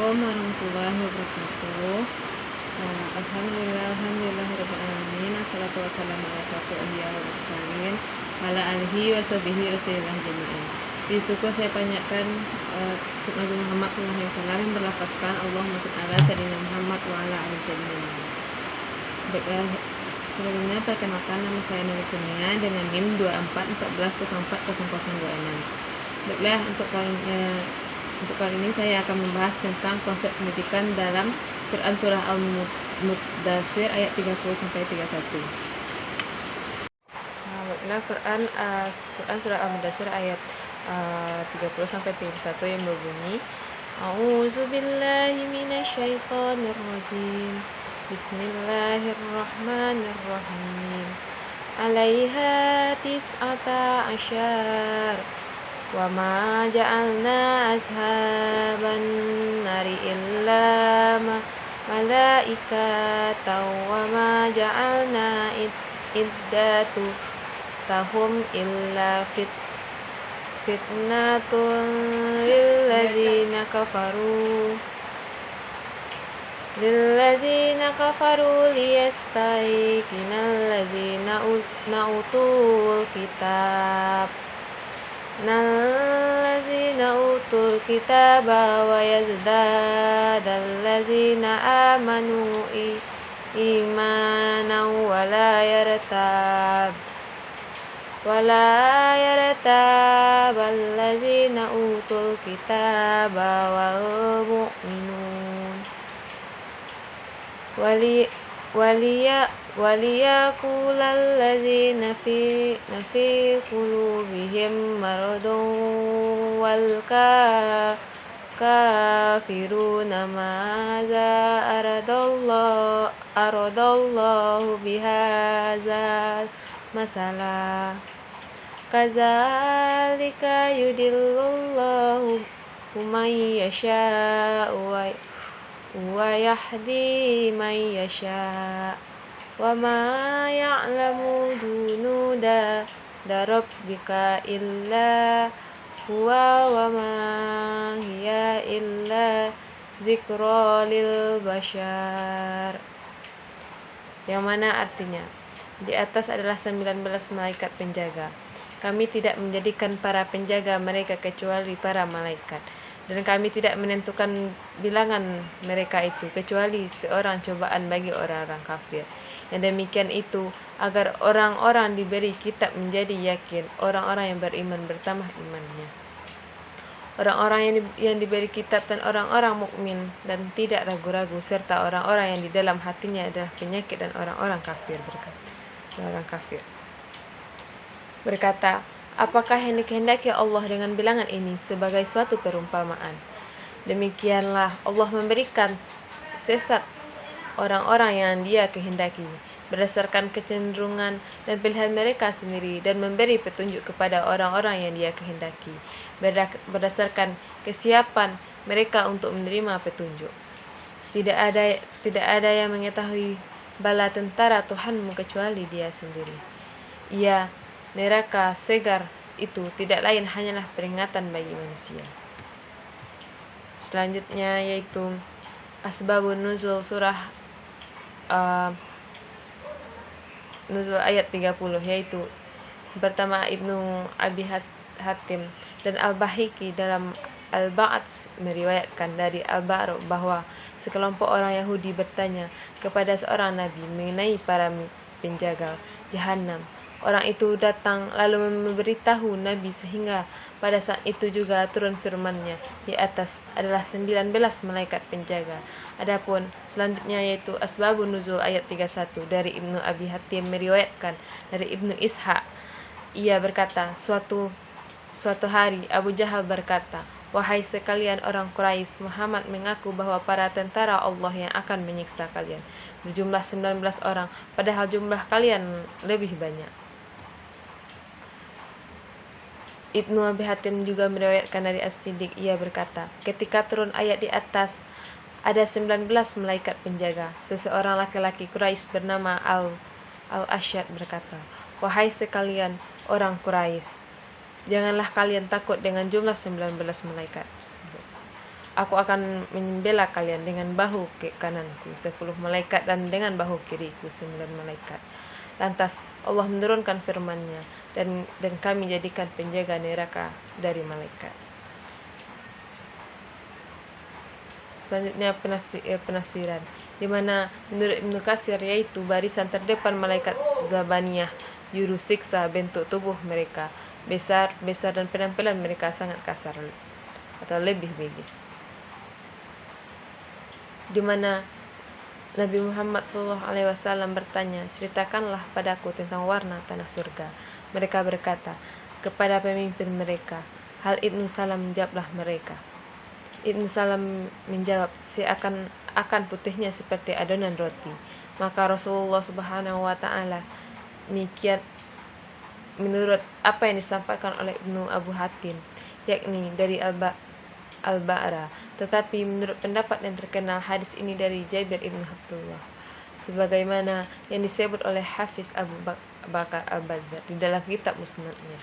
Assalamualaikum warahmatullahi wabarakatuh. Alhamdulillah alamin. Assalatu wassalamu ala asyrofil anbiya'i wal mursalin ala alihi wa sahbihi rasulillah jami'in. Di syukur saya panjatkan untuk Nabi Muhammad SAW yang berlafazkan Allahumma shalli ala sayyidina Muhammad wa ala ali sayyidina Muhammad. Baiklah, sebelumnya perkenalkan nama saya Nuri Kurnia dengan NIM 2414040026. Baiklah, untuk kali ini saya akan membahas tentang konsep pendidikan dalam Quran Surah Al-Mudaththir ayat 30-31. Baiklah, Quran Surah Al-Mudaththir ayat 30-31 yang berbunyi, A'udzu billahi minasyaitonir rajim. Bismillahirrahmanirrahim. 'Alaiha tis'ata asyar. Wa ma ja'alna ashaban nari illa malaikatan wa ma ja'alna iddatu tahum illa fitnatun lillazina kafaru liyastayqinal ladzina utul kitab Nallazina utul kitaba wa yazdadal ladzina amanu imanan wa la yartab allazina utul kitaba wal mu'minun waliyaqulal ladzina fi qulubihim maradun wal kafiruna madza aradallahu bihadzal masalah kadzalika yudillullahu man yasha'u wa yahdi man yasha' wa ma ya'lamu junuda rabbika illa huwa wa ma hiya illa zikra lil bashar. Yang mana artinya, di atas adalah 19 malaikat penjaga. Kami tidak menjadikan para penjaga mereka kecuali para malaikat, dan kami tidak menentukan bilangan mereka itu kecuali seorang cobaan bagi orang-orang kafir. Yang demikian itu agar orang-orang diberi kitab menjadi yakin, orang-orang yang beriman bertambah imannya. Orang-orang yang diberi kitab dan orang-orang mukmin dan tidak ragu-ragu, serta orang-orang yang di dalam hatinya adalah penyakit dan orang-orang kafir berkata, apakah yang dikehendaki Allah dengan bilangan ini sebagai suatu perumpamaan? Demikianlah Allah memberikan sesat orang-orang yang Dia kehendaki berdasarkan kecenderungan dan pilihan mereka sendiri, dan memberi petunjuk kepada orang-orang yang Dia kehendaki berdasarkan kesiapan mereka untuk menerima petunjuk. Tidak ada yang mengetahui bala tentara Tuhanmu kecuali Dia sendiri. Neraka segar itu tidak lain hanyalah peringatan bagi manusia. Selanjutnya yaitu Asbabun Nuzul surah Nuzul ayat 30, yaitu pertama Ibnu Abi Hatim dan Al-Bahiki dalam Al-Ba'ats meriwayatkan dari Al-Bara bahwa sekelompok orang Yahudi bertanya kepada seorang nabi mengenai para penjaga Jahannam. Orang itu datang lalu memberitahu Nabi, sehingga pada saat itu juga turun firman-Nya, di atas adalah 19 malaikat penjaga. Adapun selanjutnya yaitu Asbabun Nuzul ayat 31 dari Ibnu Abi Hatim meriwayatkan dari Ibnu Ishaq. Ia berkata, suatu hari Abu Jahal berkata, wahai sekalian orang Quraisy, Muhammad mengaku bahwa para tentara Allah yang akan menyiksa kalian berjumlah 19 orang, padahal jumlah kalian lebih banyak. Ibnu Abi Hatim juga meriwayatkan dari As-Siddiq, ia berkata, ketika turun ayat di atas ada 19 malaikat penjaga, seseorang laki-laki Quraisy bernama Al-Asyad berkata, wahai sekalian orang Quraisy, janganlah kalian takut dengan jumlah 19 malaikat. Aku akan membela kalian dengan bahu kananku 10 malaikat dan dengan bahu kiriku 9 malaikat. Lantas Allah menurunkan firman-Nya dan kami jadikan penjaga neraka dari malaikat. Selanjutnya penafsiran, di mana menurut Ibnu Katsir yaitu barisan terdepan malaikat Zabaniyah, juru siksa bentuk tubuh mereka besar dan penampilan mereka sangat kasar atau lebih bengis. Di mana Nabi Muhammad SAW bertanya, ceritakanlah padaku tentang warna tanah surga. Mereka berkata kepada pemimpin mereka, hal Ibnu Salam menjawablah mereka. Ibnu Salam menjawab, akan putihnya seperti adonan roti. Maka Rasulullah Subhanahu wa Ta'ala demikian menurut apa yang disampaikan oleh Ibnu Abu Hatim, yakni dari Al-Ba'ra. Tetapi menurut pendapat yang terkenal, hadis ini dari Jabir ibn Abdullah, sebagaimana yang disebut oleh Hafiz Abu Bakar Al-Bazzar di dalam kitab Musnadnya.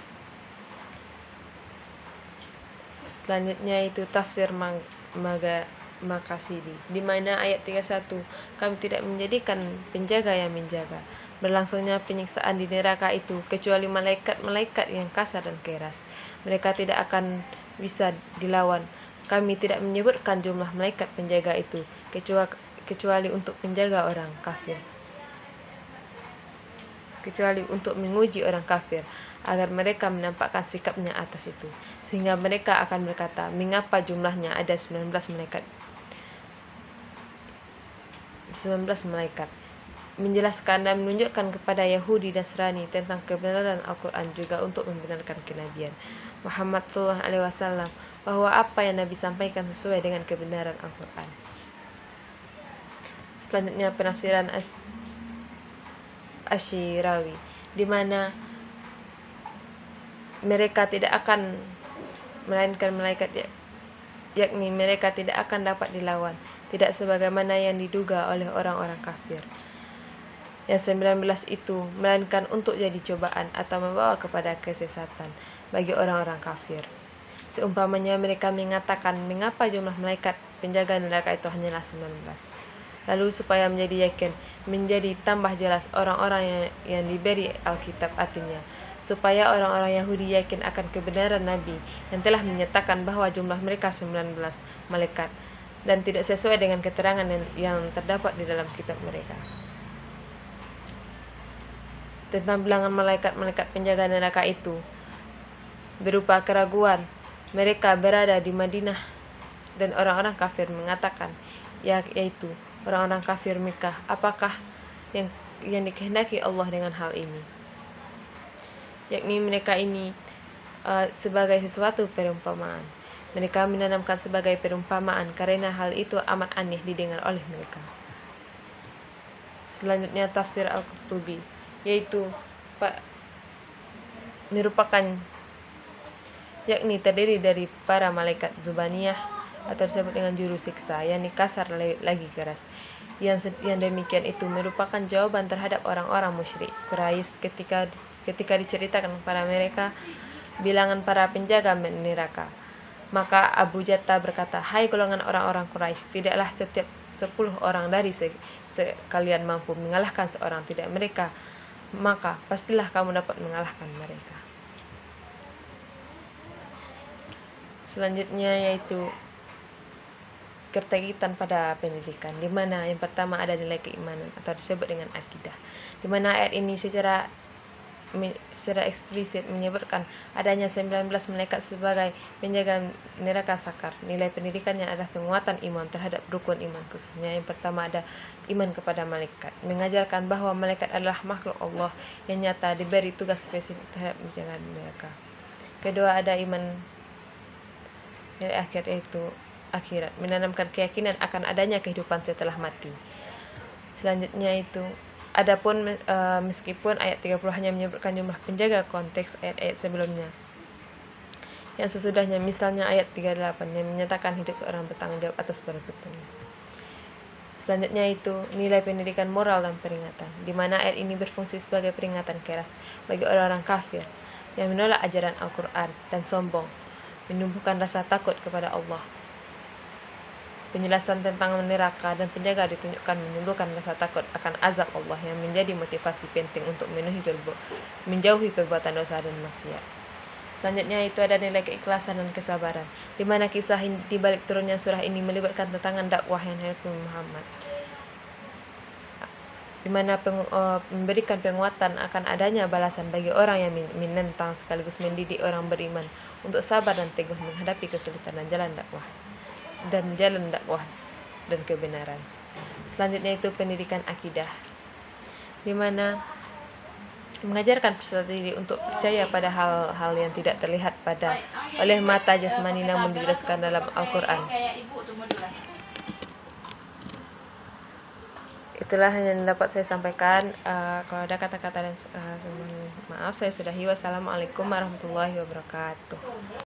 Selanjutnya itu tafsir Makasidi, di mana ayat 31, kami tidak menjadikan penjaga yang menjaga. Berlangsungnya penyiksaan di neraka itu kecuali malaikat-malaikat yang kasar dan keras. Mereka tidak akan bisa dilawan. Kami tidak menyebutkan jumlah malaikat penjaga itu kecuali untuk penjaga orang kafir, kecuali untuk menguji orang kafir agar mereka menampakkan sikapnya atas itu, sehingga mereka akan berkata, mengapa jumlahnya ada 19 malaikat. Menjelaskan dan menunjukkan kepada Yahudi dan Nasrani tentang kebenaran Al-Quran, juga untuk membenarkan kenabian Muhammad SAW, bahwa apa yang Nabi sampaikan sesuai dengan kebenaran Al-Quran. Selanjutnya penafsiran Asyirawi, di mana mereka tidak akan melainkan malaikat, yakni mereka tidak akan dapat dilawan, tidak sebagaimana yang diduga oleh orang-orang kafir. Yang 19 itu melainkan untuk jadi cobaan atau membawa kepada kesesatan bagi orang-orang kafir. Seumpamanya mereka mengatakan, mengapa jumlah malaikat penjaga neraka itu hanyalah 19. Lalu supaya menjadi yakin, menjadi tambah jelas orang-orang yang diberi Alkitab, artinya supaya orang-orang Yahudi yakin akan kebenaran Nabi yang telah menyatakan bahwa jumlah mereka 19 malaikat dan tidak sesuai dengan keterangan yang terdapat di dalam kitab mereka. Tentang bilangan malaikat-malaikat penjaga neraka itu berupa keraguan. Mereka berada di Madinah dan orang-orang kafir mengatakan, yaitu orang-orang kafir Mekah, apakah yang dikehendaki Allah dengan hal ini? Yakni mereka ini sebagai sesuatu perumpamaan. Mereka menanamkan sebagai perumpamaan karena hal itu amat aneh didengar oleh mereka. Selanjutnya tafsir Al-Qurtubi, yaitu merupakan yakni terdiri dari para malaikat Zubaniyah atau disebut dengan juru siksa yang dikasar lagi keras. Yang demikian itu merupakan jawaban terhadap orang-orang musyrik Quraisy ketika diceritakan kepada mereka bilangan para penjaga neraka. Maka Abu Jatta berkata, hai golongan orang-orang Quraisy, tidaklah setiap 10 orang dari sekalian mampu mengalahkan seorang, tidak mereka, maka pastilah kamu dapat mengalahkan mereka. Selanjutnya yaitu keterkaitan pada pendidikan, di mana yang pertama ada nilai keimanan atau disebut dengan akidah, di mana ayat ini secara eksplisit menyebutkan adanya 19 malaikat sebagai penjaga neraka sakar. Nilai pendidikannya adalah penguatan iman terhadap rukun iman, khususnya yang pertama ada iman kepada malaikat, mengajarkan bahwa malaikat adalah makhluk Allah yang nyata diberi tugas spesifik terhadap menjaga mereka. Kedua ada iman nilai akhir, yaitu akhirat, menanamkan keyakinan akan adanya kehidupan setelah mati. Selanjutnya itu adapun meskipun ayat 30 hanya menyebutkan jumlah penjaga, konteks ayat-ayat sebelumnya yang sesudahnya, misalnya ayat 38 yang menyatakan hidup seorang bertanggung jawab atas perbuatannya. Selanjutnya itu nilai pendidikan moral dan peringatan, di mana ayat ini berfungsi sebagai peringatan keras bagi orang-orang kafir yang menolak ajaran Al-Quran dan sombong, menumbuhkan rasa takut kepada Allah. Penjelasan tentang neraka dan penjaga ditunjukkan menimbulkan rasa takut akan azab Allah yang menjadi motivasi penting untuk menjauhi perbuatan dosa dan maksiat. Selanjutnya itu ada nilai keikhlasan dan kesabaran, di mana kisah di balik turunnya surah ini melibatkan tantangan dakwah yang Nabi Muhammad, di mana memberikan penguatan akan adanya balasan bagi orang yang menentang sekaligus mendidik orang beriman untuk sabar dan teguh menghadapi kesulitan dan jalan dakwah dan kebenaran. Selanjutnya itu pendidikan akidah, di mana mengajarkan peserta didik untuk percaya pada hal-hal yang tidak terlihat oleh mata jasmani namun dijelaskan dalam Al-Quran. Itulah yang dapat saya sampaikan. Kalau ada kata-kata dan maaf saya sudahi. Wassalamualaikum warahmatullahi wabarakatuh.